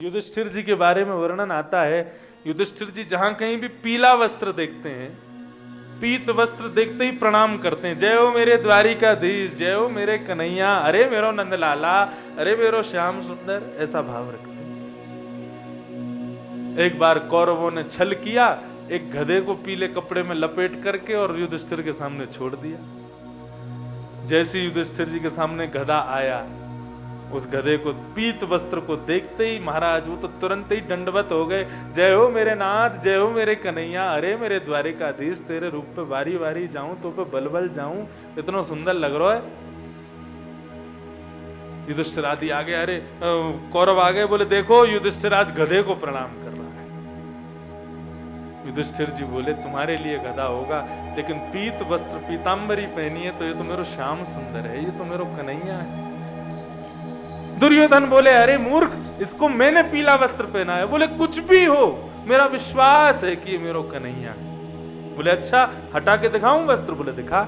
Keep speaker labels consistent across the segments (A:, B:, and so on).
A: युधिष्ठिर जी के बारे में वर्णन आता है। युधिष्ठिर जी जहां कहीं भी पीला वस्त्र देखते हैं, पीत वस्त्र देखते ही प्रणाम करते हैं। जय हो मेरे द्वारिकाधीश, जय हो मेरे कन्हैया, अरे मेरो नंद लाला, अरे मेरो श्याम सुंदर, ऐसा भाव रखते हैं। एक बार कौरवों ने छल किया, एक गधे को पीले कपड़े में लपेट करके और युधिष्ठिर के सामने छोड़ दिया। जैसे युधिष्ठिर जी के सामने गधा आया, उस गधे को पीत वस्त्र को देखते ही महाराज वो तो तुरंत ही दंडवत हो गए। जय हो मेरे नाथ, जय हो मेरे कन्हैया, अरे मेरे द्वारिकाधीश, तेरे रूप पे बारी बारी जाऊं तो पे बल बल जाऊं, इतना सुंदर लग रहा है। युधिष्ठिर आदि आगे, अरे कौरव आ गए, बोले देखो युधिष्ठिर आज गधे को प्रणाम कर रहा है। युधिष्ठिर जी बोले तुम्हारे लिए गधा होगा, लेकिन पीत वस्त्र पीतांबरी पहनी है तो ये तो मेरो श्याम सुंदर है, ये तो मेरो कन्हैया है। दुर्योधन बोले अरे मूर्ख, इसको मैंने पीला वस्त्र पहना है। बोले कुछ भी हो, मेरा विश्वास है कि ये मेरो कन्हैया है। बोले अच्छा हटा के दिखाऊं वस्त्र? बोले दिखा।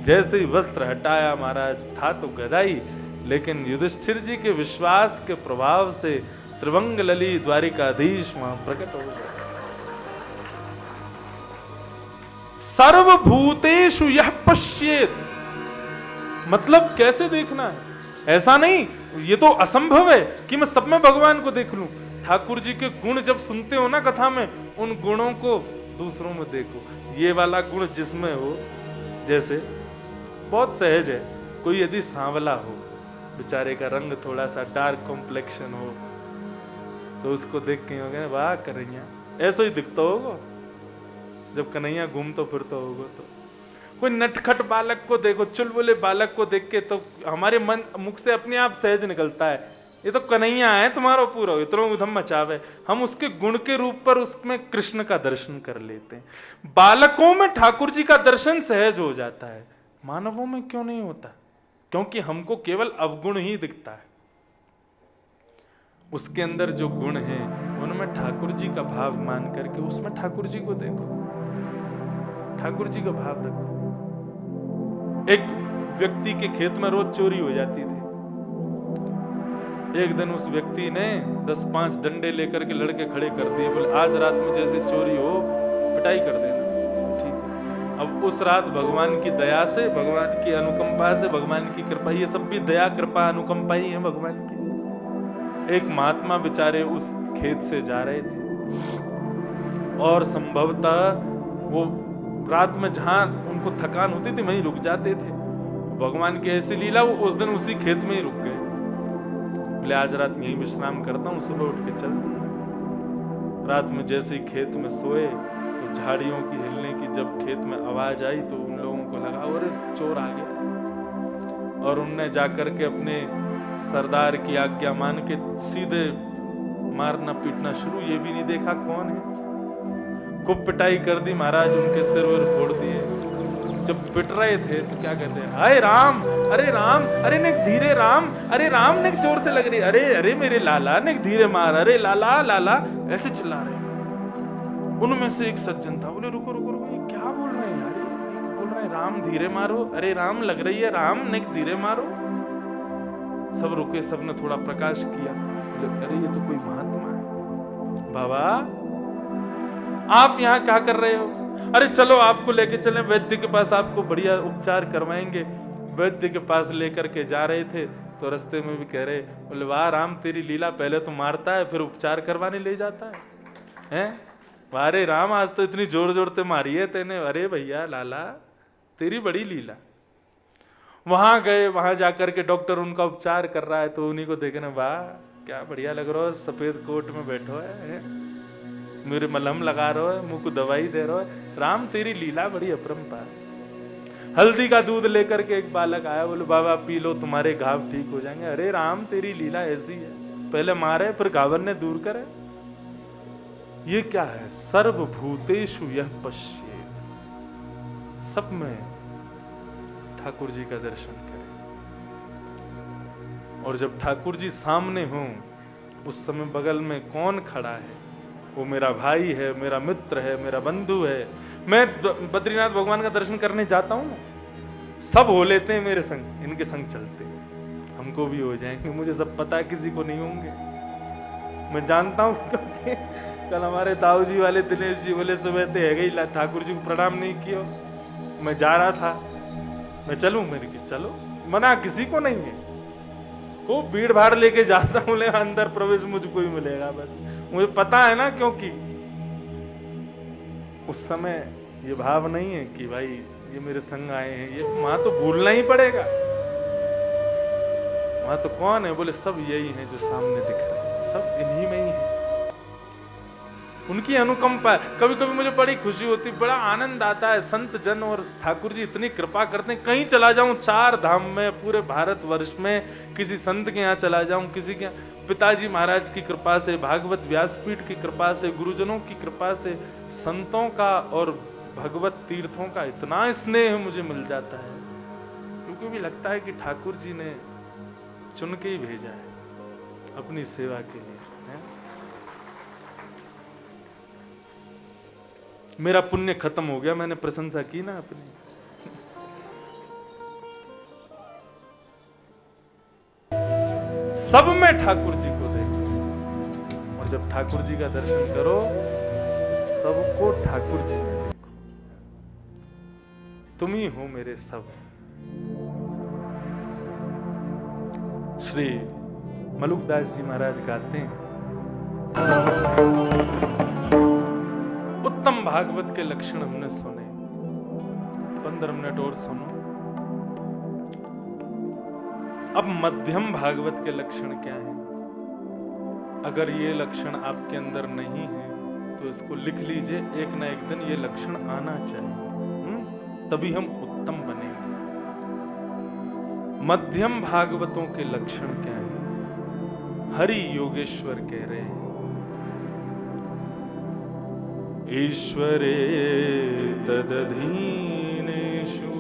A: जैसे ही वस्त्र हटाया महाराज, था तो गधा ही, लेकिन युधिष्ठिर जी के विश्वास के प्रभाव से त्रिभंग लली द्वारिकाधीश वहां प्रकट हो गए। सर्वभूतेषु यह पश्येत, मतलब कैसे देखना है? ऐसा नहीं, ये तो असंभव है कि मैं सब में भगवान को देख लूं। ठाकुर जी के गुण जब सुनते हो ना कथा में, उन गुणों को दूसरों में देखो। ये वाला गुण जिसमें हो, जैसे बहुत सहज है, कोई यदि सांवला हो, बेचारे का रंग थोड़ा सा डार्क कॉम्प्लेक्शन हो, तो उसको देख के हो गए वाह कन्हैया, ऐसा ही दिखता होगा जब कन्हैया घूमता फिरता होगा। तो कोई नटखट बालक को देखो, चुलबुले बालक को देख के तो हमारे मन मुख से अपने आप सहज निकलता है, ये तो कन्हैया है तुम्हारा पूरा, इतना उधम मचावे। हम उसके गुण के रूप पर उसमें कृष्ण का दर्शन कर लेते हैं। बालकों में ठाकुर जी का दर्शन सहज हो जाता है, मानवों में क्यों नहीं होता? क्योंकि हमको केवल अवगुण ही दिखता है। उसके अंदर जो गुण है उनमें ठाकुर जी का भाव मान करके उसमें ठाकुर जी को देखो, ठाकुर जी का भाव रखो। एक व्यक्ति के खेत में रोज चोरी हो जाती थी। एक दिन उस व्यक्ति ने 10-5 डंडे लेकर के लड़के खड़े कर दिए, बोले आज रात में जैसे चोरी हो पिटाई कर देना। ठीक है। अब उस रात भगवान की दया से, भगवान की अनुकंपा से, भगवान की कृपा, ये सब भी दया कृपा अनुकंपा ही है भगवान की। एक महात्मा बेचारे उस खेत से जा रहे थे और संभवतः वो रात में जहां उनको थकान होती थी वहीं रुक जाते थे। भगवान की ऐसी लीला, वो उस दिन उसी खेत में ही रुक गए। बोले आज रात में यहीं विश्राम करता हूँ, सुबह उठ के चलता। रात में जैसे ही खेत में सोए तो झाड़ियों की हिलने की जब खेत में आवाज आई तो उन लोगों को लगा अरे चोर आ गया, और उनने जाकर के अपने सरदार की आज्ञा मान के सीधे मारना पीटना शुरू। ये भी नहीं देखा कौन है, खूब पिटाई कर दी महाराज, उनके सिर वर फोड़ दिए। जब पिट रहे थे तो क्या कहते हैं, हाय राम, अरे राम, अरे ने धीरे राम, अरे राम ने जोर से लग रही, अरे अरे मेरे लाला ने धीरे मार, अरे लाला लाला, ऐसे चिल्ला रहे। उनमें से एक सज्जन था, बोले रुको रुको रुको, ये क्या बोल रहे हैं यार? बोल रहे हैं राम धीरे मारो, अरे राम लग रही है, राम ने धीरे मारो। सब रुके, सबने थोड़ा प्रकाश किया, बोले अरे ये तो कोई महात्मा है। बाबा आप यहाँ क्या कर रहे हो? अरे चलो आपको लेके चलें वैद्य के पास, आपको बढ़िया उपचार करवाएंगे। वैद्य के पास लेकर के जा रहे थे तो रास्ते में भी कह रहे, बोले वाह राम तेरी लीला, पहले तो मारता है फिर उपचार करवाने ले जाता है, हैं? वाह रे राम, आज तो इतनी जोर जोर से मारी है तेने, अरे भैया लाला तेरी बड़ी लीला। वहां गए, वहां जाकर के डॉक्टर उनका उपचार कर रहा है तो उन्हीं को देखने, वाह क्या बढ़िया लग रहा है, सफेद कोट में बैठो है, मेरे मलहम लगा रहे हो, मुंह को दवाई दे रहे हो, राम तेरी लीला बड़ी अपरंपार। हल्दी का दूध लेकर के एक बालक आया, बोले बाबा पी लो तुम्हारे घाव ठीक हो जाएंगे। अरे राम तेरी लीला ऐसी है, पहले मारे फिर घावन ने दूर करे। ये क्या है? सर्वभूतेषु यह पश्येत, सब में ठाकुर जी का दर्शन करें। और जब ठाकुर जी सामने हों उस समय बगल में कौन खड़ा है? वो मेरा भाई है, मेरा मित्र है, मेरा बंधु है। मैं बद्रीनाथ भगवान का दर्शन करने जाता हूँ, सब हो लेते हैं मेरे संग, इनके संग चलते, हमको भी हो जाएंगे, मुझे सब पता है किसी को नहीं होंगे। मैं जानता हूँ, क्योंकि कल हमारे ताऊ जी वाले दिनेश जी बोले सुबह ते है गई ठाकुर जी को प्रणाम नहीं किया। मैं जा रहा था, मैं चलूं, मेरे की चलो, मना किसी को नहीं है। खूब भीड़ भाड़ लेके जाता हूं, ले अंदर प्रवेश मुझको ही मिलेगा बस, मुझे पता है ना, क्योंकि उस समय ये भाव नहीं है कि भाई ये मेरे संग आए हैं, ये वहां तो भूलना ही पड़ेगा। वहां तो कौन है, बोले सब यही है जो सामने दिख रहे हैं, सब इन्हीं में ही है। उनकी अनुकंपा है। कभी कभी मुझे बड़ी खुशी होती, बड़ा आनंद आता है। संत जन और ठाकुर जी इतनी कृपा करते हैं। कहीं चला जाऊं, 4 धाम में, पूरे भारतवर्ष में किसी संत के यहाँ चला जाऊं, किसी के पिताजी महाराज की कृपा से, भागवत व्यासपीठ की कृपा से, गुरुजनों की कृपा से, संतों का और भगवत तीर्थों का इतना स्नेह मुझे मिल जाता है, क्योंकि भी लगता है कि ठाकुर जी ने चुन के ही भेजा है अपनी सेवा के लिए। मेरा पुण्य खत्म हो गया, मैंने प्रशंसा की ना अपनी। सब में ठाकुर जी को देखो, और जब ठाकुर जी का दर्शन करो, सबको ठाकुर जी में देखो। तुम ही हो मेरे सब। श्री मलुकदास जी महाराज गाते हैं, उत्तम भागवत के लक्षण हमने सुने, 15 मिनट और सुनो। अब मध्यम भागवत के लक्षण क्या है? अगर ये लक्षण आपके अंदर नहीं है तो इसको लिख लीजिए, एक ना एक दिन ये लक्षण आना चाहिए, तभी हम उत्तम बनेंगे। मध्यम भागवतों के लक्षण क्या है? हरि योगेश्वर कह रहे हैं, ईश्वरे तदधीनेषु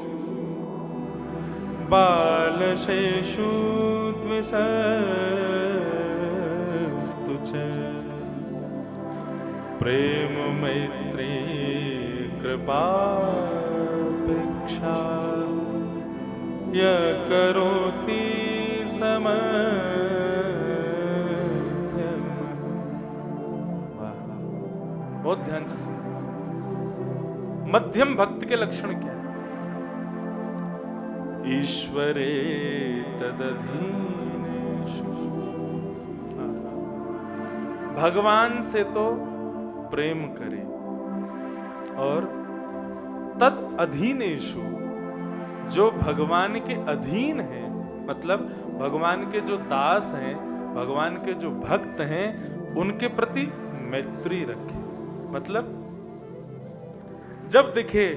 A: बालशेषु द्विषस्तु च प्रेम मैत्री कृपापेक्षा य करोति समर्थ्यम्। बहुत ध्यान से सुनो। मध्यम भक्त के लक्षण क्या है? ईश्वरे तदधीनेषु, भगवान से तो प्रेम करे, और तद अधीनेषु, जो भगवान के अधीन है, मतलब भगवान के जो दास हैं, भगवान के जो भक्त हैं, उनके प्रति मैत्री रखे। मतलब जब दिखे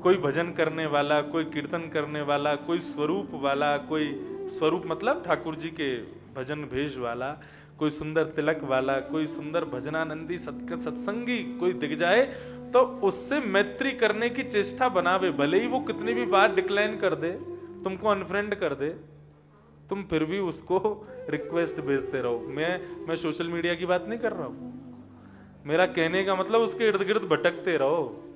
A: कोई भजन करने वाला, कोई कीर्तन करने वाला, कोई स्वरूप वाला, कोई स्वरूप मतलब ठाकुर जी के भजन भेष वाला, कोई सुंदर तिलक वाला, कोई सुंदर भजनानंदी सत्संगी कोई दिख जाए, तो उससे मैत्री करने की चेष्टा बनावे। भले ही वो कितनी भी बार डिक्लाइन कर दे, तुमको अनफ्रेंड कर दे, तुम फिर भी उसको रिक्वेस्ट भेजते रहो। मैं सोशल मीडिया की बात नहीं कर रहा हूं, मेरा कहने का मतलब उसके इर्द गिर्द भटकते रहो।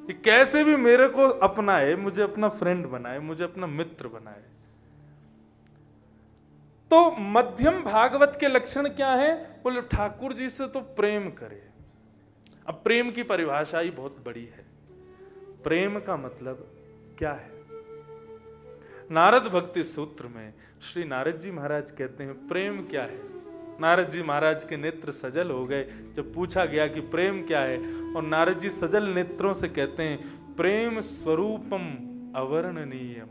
A: कि कैसे भी मेरे को अपनाए, मुझे अपना फ्रेंड बनाए, मुझे अपना मित्र बनाए। तो मध्यम भागवत के लक्षण क्या है? बोले ठाकुर जी से तो प्रेम करे। अब प्रेम की परिभाषा ही बहुत बड़ी है। प्रेम का मतलब क्या है? नारद भक्ति सूत्र में श्री नारद जी महाराज कहते हैं प्रेम क्या है। नारद जी महाराज के नेत्र सजल हो गए जब पूछा गया कि प्रेम क्या है, और नारद जी सजल नेत्रों से कहते हैं प्रेम स्वरूपम अवर्णनीयम,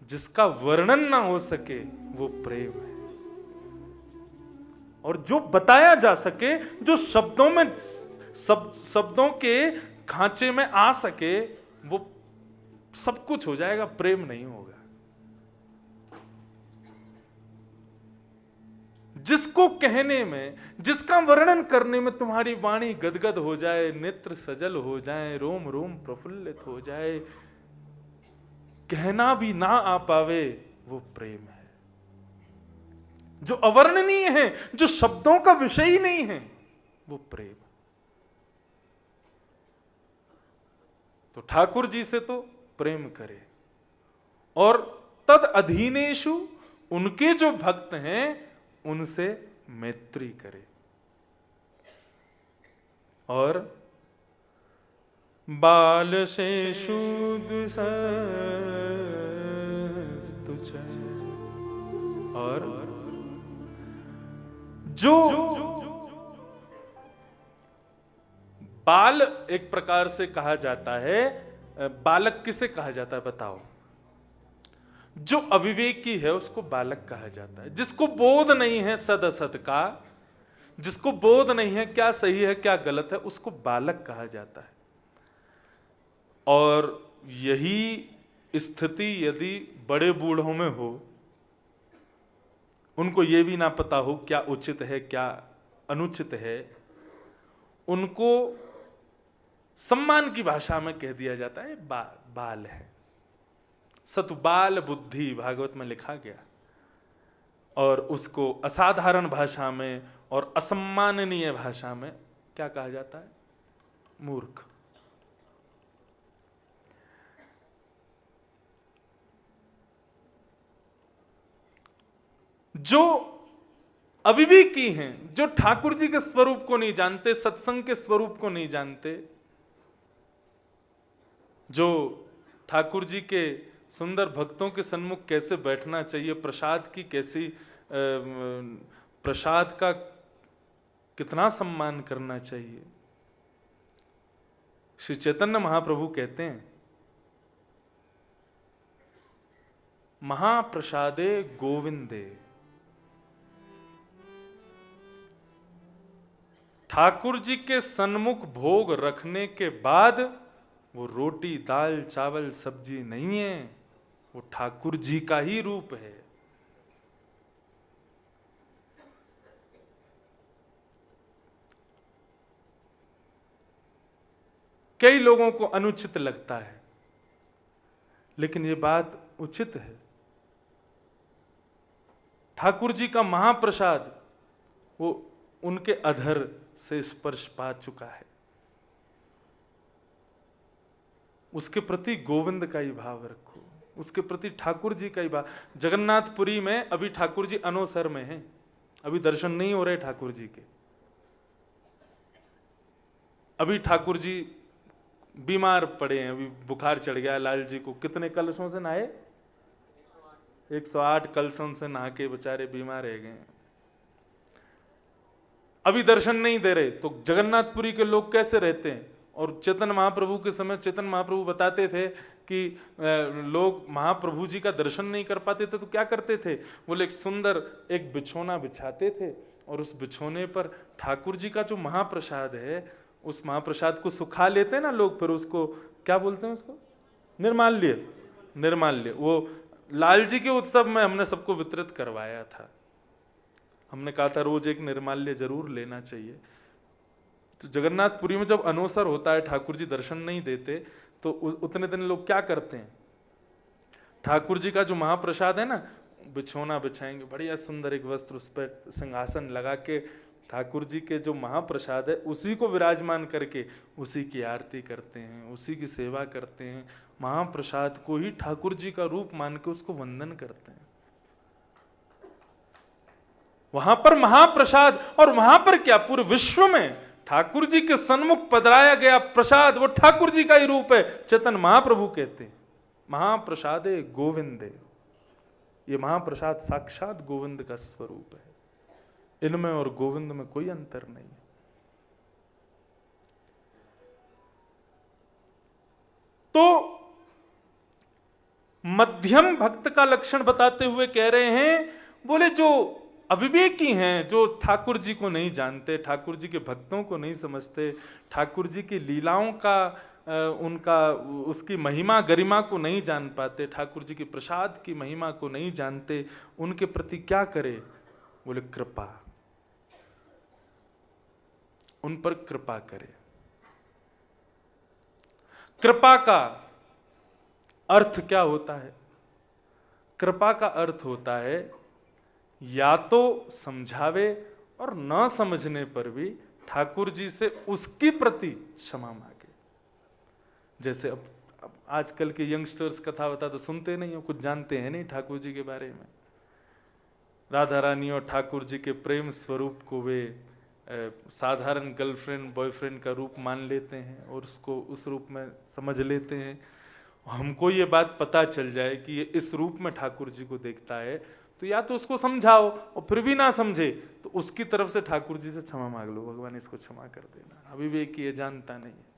A: जिसका वर्णन ना हो सके वो प्रेम है। और जो बताया जा सके, जो शब्दों में शब्दों के खांचे में आ सके, वो सब कुछ हो जाएगा, प्रेम नहीं होगा। जिसको कहने में, जिसका वर्णन करने में तुम्हारी वाणी गदगद हो जाए, नेत्र सजल हो जाए, रोम रोम प्रफुल्लित हो जाए, कहना भी ना आ पावे, वो प्रेम है। जो अवर्णनीय है, जो शब्दों का विषय ही नहीं है, वो प्रेम। तो ठाकुर जी से तो प्रेम करे, और तद अधीनेषु, उनके जो भक्त हैं उनसे मैत्री करे। और बाल शेषु और जो बाल एक प्रकार से कहा जाता है, बालक किसे कहा जाता है बताओ? जो अविवेकी है उसको बालक कहा जाता है। जिसको बोध नहीं है सद असत का, जिसको बोध नहीं है क्या सही है क्या गलत है, उसको बालक कहा जाता है। और यही स्थिति यदि बड़े बूढ़ों में हो, उनको यह भी ना पता हो क्या उचित है क्या अनुचित है, उनको सम्मान की भाषा में कह दिया जाता है बाल है। सतुबाल बुद्धि भागवत में लिखा गया। और उसको असाधारण भाषा में और असम्माननीय भाषा में क्या कहा जाता है? मूर्ख। जो अविवेकी हैं, जो ठाकुर जी के स्वरूप को नहीं जानते, सत्संग के स्वरूप को नहीं जानते, जो ठाकुर जी के सुंदर भक्तों के सन्मुख कैसे बैठना चाहिए, प्रसाद की कैसी प्रसाद का कितना सम्मान करना चाहिए, श्री चैतन्य महाप्रभु कहते हैं महाप्रसादे गोविंदे। ठाकुर जी के सन्मुख भोग रखने के बाद वो रोटी दाल चावल सब्जी नहीं है, वो ठाकुर जी का ही रूप है। कई लोगों को अनुचित लगता है, लेकिन ये बात उचित है। ठाकुर जी का महाप्रसाद वो उनके अधर से स्पर्श पा चुका है, उसके प्रति गोविंद का ही भाव रखो, उसके प्रति ठाकुर जी का ही भाव। जगन्नाथपुरी में अभी ठाकुर जी अनोसर में हैं, अभी दर्शन नहीं हो रहे ठाकुर जी के। अभी ठाकुर जी बीमार पड़े हैं, अभी बुखार चढ़ गया लाल जी को। कितने कलशों से नहाए? 108 कलशों से नहा के बेचारे बीमार रह गए। अभी दर्शन नहीं दे रहे, तो जगन्नाथपुरी के लोग कैसे रहते हैं? और चेतन महाप्रभु के समय चेतन महाप्रभु बताते थे कि लोग महाप्रभु जी का दर्शन नहीं कर पाते थे तो क्या करते थे? बोले एक सुंदर एक बिछोना बिछाते थे और उस बिछोने पर ठाकुर जी का जो महाप्रसाद है, उस महाप्रसाद को सुखा लेते ना लोग, फिर उसको क्या बोलते हैं? उसको निर्माल्य। निर्माल्य वो लाल जी के उत्सव में हमने सबको वितरित करवाया था। हमने कहा था रोज एक निर्माल्य जरूर लेना चाहिए। तो जगन्नाथपुरी में जब अनोसर होता है, ठाकुर जी दर्शन नहीं देते, तो उतने दिन लोग क्या करते हैं? ठाकुर जी का जो महाप्रसाद है ना, बिछोना बिछाएंगे, बढ़िया सुंदर एक वस्त्र, उस पर सिंहासन लगा के ठाकुर जी के जो महाप्रसाद है उसी को विराजमान करके उसी की आरती करते हैं, उसी की सेवा करते हैं। महाप्रसाद को ही ठाकुर जी का रूप मान के उसको वंदन करते हैं। वहां पर महाप्रसाद, और वहां पर क्या पूरे विश्व में ठाकुर जी के सन्मुख पधराया गया प्रसाद वो ठाकुर जी का ही रूप है। चेतन महाप्रभु कहते हैं महाप्रसादे गोविंदे, ये महाप्रसाद साक्षात गोविंद का स्वरूप है। इनमें और गोविंद में कोई अंतर नहीं है। तो मध्यम भक्त का लक्षण बताते हुए कह रहे हैं, बोले जो अविवेकी हैं, जो ठाकुर जी को नहीं जानते, ठाकुर जी के भक्तों को नहीं समझते, ठाकुर जी की लीलाओं का उनका उसकी महिमा गरिमा को नहीं जान पाते, ठाकुर जी के प्रसाद की महिमा को नहीं जानते, उनके प्रति क्या करे? बोले कृपा, उन पर कृपा करे। कृपा का अर्थ क्या होता है? कृपा का अर्थ होता है या तो समझावे और न समझने पर भी ठाकुर जी से उसकी प्रति क्षमा मांगे। जैसे अब आजकल के यंगस्टर्स कथा बता तो सुनते नहीं हो, कुछ जानते हैं नहीं ठाकुर जी के बारे में। राधा रानी और ठाकुर जी के प्रेम स्वरूप को वे साधारण गर्लफ्रेंड बॉयफ्रेंड का रूप मान लेते हैं और उसको उस रूप में समझ लेते हैं। हमको ये बात पता चल जाए कि ये इस रूप में ठाकुर जी को देखता है, तो या तो उसको समझाओ, और फिर भी ना समझे तो उसकी तरफ से ठाकुर जी से क्षमा मांग लो, भगवान इसको क्षमा कर देना, अविवेक ये जानता नहीं है।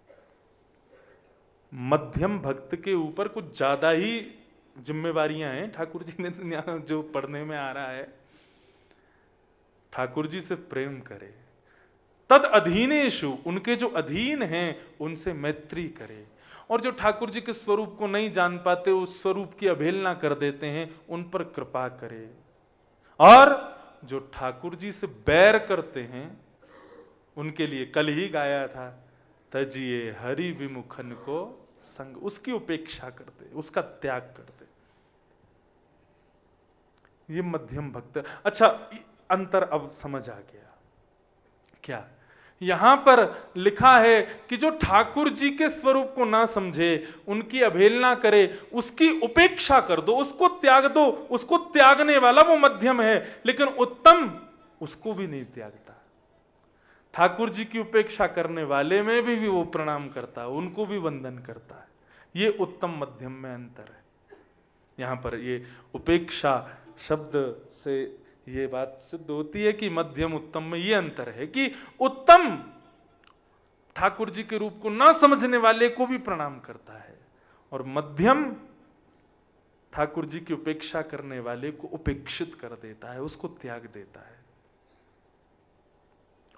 A: मध्यम भक्त के ऊपर कुछ ज्यादा ही जिम्मेवारियां हैं। ठाकुर जी ने जो पढ़ने में आ रहा है, ठाकुर जी से प्रेम करे, तद अधीनेषु, उनके जो अधीन हैं उनसे मैत्री करे, और जो ठाकुर जी के स्वरूप को नहीं जान पाते, उस स्वरूप की अवहेलना कर देते हैं, उन पर कृपा करे। और जो ठाकुर जी से बैर करते हैं उनके लिए कल ही गाया था, तजिए हरि विमुखन को संग, उसकी उपेक्षा करते, उसका त्याग करते, ये मध्यम भक्त। अच्छा, अंतर अब समझ आ गया क्या? यहां पर लिखा है कि जो ठाकुर जी के स्वरूप को ना समझे, उनकी अवहेलना करे, उसकी उपेक्षा कर दो, उसको त्याग दो, उसको त्यागने वाला वो मध्यम है, लेकिन उत्तम उसको भी नहीं त्यागता। ठाकुर जी की उपेक्षा करने वाले में भी वो प्रणाम करता है, उनको भी वंदन करता है। ये उत्तम मध्यम में अंतर है। यहां पर ये उपेक्षा शब्द से ये बात सिद्ध होती है कि मध्यम उत्तम में ये अंतर है कि उत्तम ठाकुर जी के रूप को ना समझने वाले को भी प्रणाम करता है, और मध्यम ठाकुर जी की उपेक्षा करने वाले को उपेक्षित कर देता है, उसको त्याग देता है,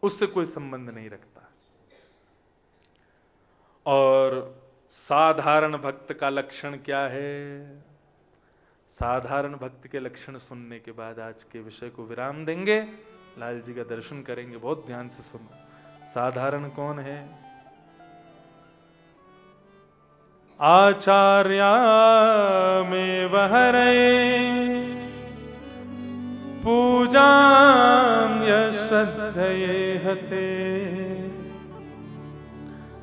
A: उससे कोई संबंध नहीं रखता। और साधारण भक्त का लक्षण क्या है? साधारण भक्त के लक्षण सुनने के बाद आज के विषय को विराम देंगे, लाल जी का दर्शन करेंगे। बहुत ध्यान से सुनो। साधारण कौन है? आचार्या में वहरे पूजां यश्रद्धये हते,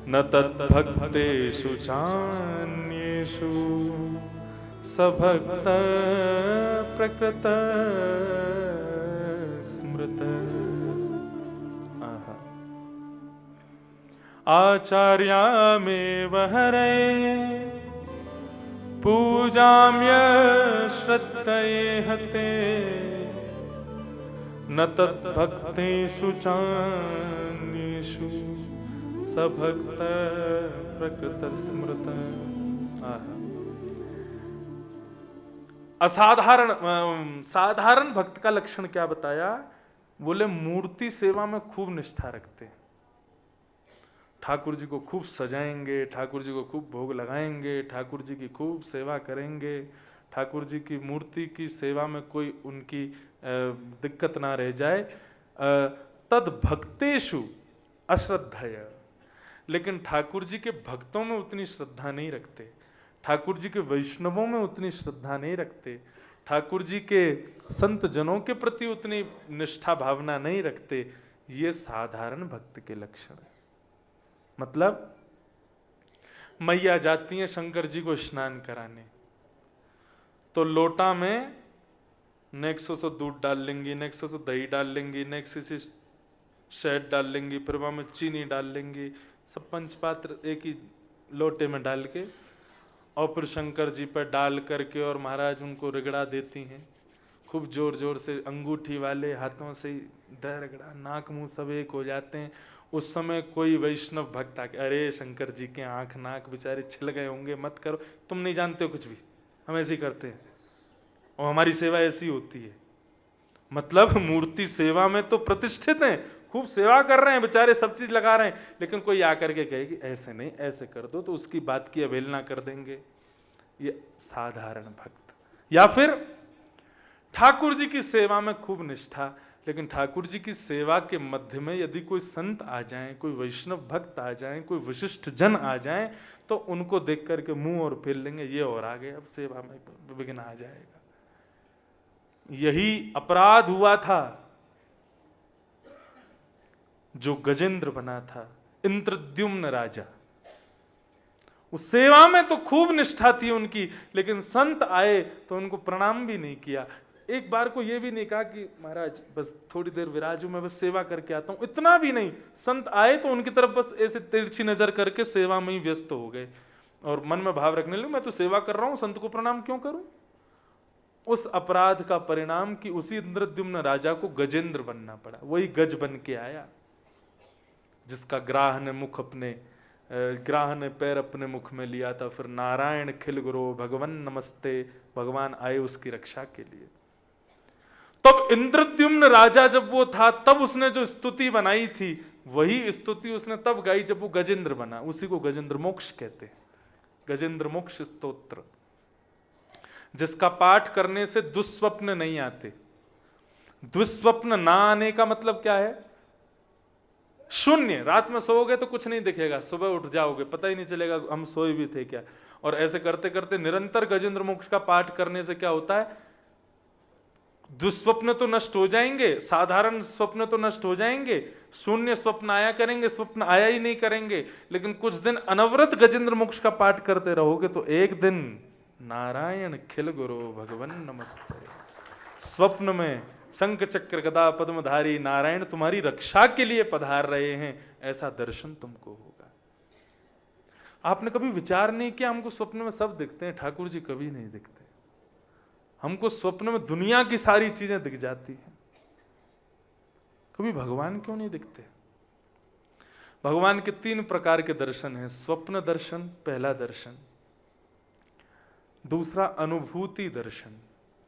A: न तद्भक्तेषु चान्येषु सभक्त प्रकृत स्मृत। आचार्या में वहरे पूजाम्य श्रद्धये हते, न तद्भक्तेषु चान्येषु सभक्त प्रकृत स्मृत। असाधारण साधारण भक्त का लक्षण क्या बताया? बोले मूर्ति सेवा में खूब निष्ठा रखते हैं, ठाकुर जी को खूब सजाएंगे, ठाकुर जी को खूब भोग लगाएंगे, ठाकुर जी की खूब सेवा करेंगे, ठाकुर जी की मूर्ति की सेवा में कोई उनकी दिक्कत ना रह जाए। तद भक्तेषु अश्रद्धया, लेकिन ठाकुर जी के भक्तों में उतनी श्रद्धा नहीं रखते, ठाकुर जी के वैष्णवों में उतनी श्रद्धा नहीं रखते, ठाकुर जी के संत जनों के प्रति उतनी निष्ठा भावना नहीं रखते। ये साधारण भक्त के लक्षण है। मतलब मैया जाती हैं शंकर जी को स्नान कराने, तो लोटा में नेक्स्ट सो दूध डाल लेंगी, नेक्स्ट सो दही डाल लेंगी, नेक्स्ट से शहद डाल लेंगी, फिर वहाँ में चीनी डाल लेंगी, सब पंचपात्र एक ही लोटे में डाल के, और फिर शंकर जी पर डाल करके और महाराज उनको रगड़ा देती हैं, खूब जोर जोर से, अंगूठी वाले हाथों से रगड़ा, नाक मुंह सब एक हो जाते हैं। उस समय कोई वैष्णव भक्त आके, अरे शंकर जी के आंख नाक बेचारे छिल गए होंगे, मत करो, तुम नहीं जानते हो कुछ भी, हम ऐसे ही करते हैं और हमारी सेवा ऐसी होती है। मतलब मूर्ति सेवा में तो प्रतिष्ठित हैं, खूब सेवा कर रहे हैं बेचारे, सब चीज लगा रहे हैं, लेकिन कोई आकर के कहे कि ऐसे नहीं ऐसे कर दो, तो उसकी बात की अवहेलना कर देंगे। ये साधारण भक्त। या फिर ठाकुर जी की सेवा में खूब निष्ठा, लेकिन ठाकुर जी की सेवा के मध्य में यदि कोई संत आ जाएं, कोई वैष्णव भक्त आ जाएं, कोई विशिष्ट जन आ जाएं, तो उनको देख करके मुंह और फेर लेंगे, ये और आगे अब सेवा में विघ्न आ जाएगा। यही अपराध हुआ था जो गजेंद्र बना था, इंद्रद्युम्न राजा। उस सेवा में तो खूब निष्ठा थी उनकी, लेकिन संत आए तो उनको प्रणाम भी नहीं किया। एक बार को ये भी नहीं कहा कि महाराज बस थोड़ी देर विराजू, मैं बस सेवा करके आता हूं, इतना भी नहीं। संत आए तो उनकी तरफ बस ऐसे तिरछी नजर करके सेवा में ही व्यस्त हो गए और मन में भाव रखने लगे मैं तो सेवा कर रहा हूं, संत को प्रणाम क्यों करूं। उस अपराध का परिणाम कि उसी इंद्रद्युम्न राजा को गजेंद्र बनना पड़ा, वही गज बन के आया जिसका ग्राह ने पैर अपने मुख में लिया था। फिर नारायण खिल गुरो भगवन नमस्ते, भगवान आए उसकी रक्षा के लिए। तब इंद्रद्युम्न राजा जब वो था तब उसने जो स्तुति बनाई थी वही स्तुति उसने तब गाई जब वो गजेंद्र बना, उसी को गजेंद्र मोक्ष कहते हैं। गजेंद्र मोक्ष स्तोत्र, जिसका पाठ करने से दुस्वप्न नहीं आते। दुस्वप्न ना आने का मतलब क्या है? शून्य, रात में सोओगे तो कुछ नहीं दिखेगा, सुबह उठ जाओगे पता ही नहीं चलेगा हम सोए भी थे क्या। और ऐसे करते करते निरंतर गजेंद्र मोक्ष का पाठ करने से क्या होता है, दुस्वप्न तो नष्ट हो जाएंगे, साधारण स्वप्न तो नष्ट हो जाएंगे, शून्य स्वप्न आया करेंगे, स्वप्न आया ही नहीं करेंगे। लेकिन कुछ दिन अनवरत गजेंद्र मोक्ष का पाठ करते रहोगे तो एक दिन नारायण खिल गुरो भगवन नमस्ते, स्वप्न में शंख चक्र गदा पद्मधारी नारायण तुम्हारी रक्षा के लिए पधार रहे हैं, ऐसा दर्शन तुमको होगा। आपने कभी विचार नहीं किया हमको स्वप्न में सब दिखते हैं, ठाकुर जी कभी नहीं दिखते। हमको स्वप्न में दुनिया की सारी चीजें दिख जाती हैं, कभी भगवान क्यों नहीं दिखते? भगवान के 3 प्रकार के दर्शन हैं। स्वप्न दर्शन पहला दर्शन, दूसरा अनुभूति दर्शन,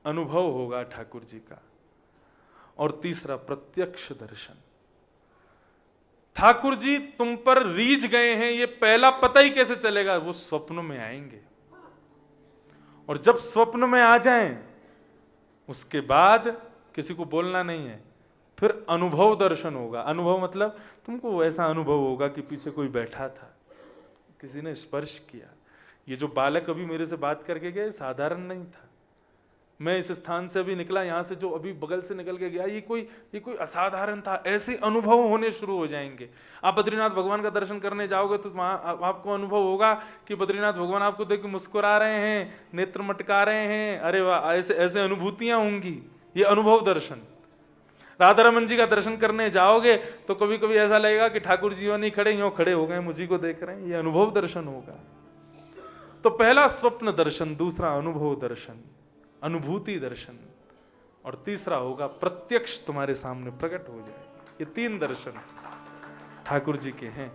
A: अनुभव होगा ठाकुर जी का, और तीसरा प्रत्यक्ष दर्शन। ठाकुर जी तुम पर रीझ गए हैं ये पहला पता ही कैसे चलेगा? वो स्वप्न में आएंगे, और जब स्वप्न में आ जाएं उसके बाद किसी को बोलना नहीं है, फिर अनुभव दर्शन होगा। अनुभव मतलब तुमको ऐसा अनुभव होगा कि पीछे कोई बैठा था, किसी ने स्पर्श किया। ये जो बालक अभी मेरे से बात करके गया साधारण नहीं था, मैं इस स्थान से अभी निकला, यहाँ से जो अभी बगल से निकल के गया ये कोई असाधारण था। ऐसे अनुभव होने शुरू हो जाएंगे। आप बद्रीनाथ भगवान का दर्शन करने जाओगे तो वहाँ आपको अनुभव होगा कि बद्रीनाथ भगवान आपको देख के मुस्कुरा रहे हैं, नेत्र मटका रहे हैं, अरे वाह, ऐसे ऐसे अनुभूतियां होंगी। ये अनुभव दर्शन। राधा रमन जी का दर्शन करने जाओगे तो कभी कभी ऐसा लगेगा कि ठाकुर जी नहीं खड़े, यूं खड़े हो गए, मुझी को देख रहे हैं। ये अनुभव दर्शन होगा। तो पहला स्वप्न दर्शन, दूसरा अनुभव दर्शन, अनुभूति दर्शन, और तीसरा होगा प्रत्यक्ष तुम्हारे सामने प्रकट हो जाए। ये 3 दर्शन ठाकुर जी के हैं।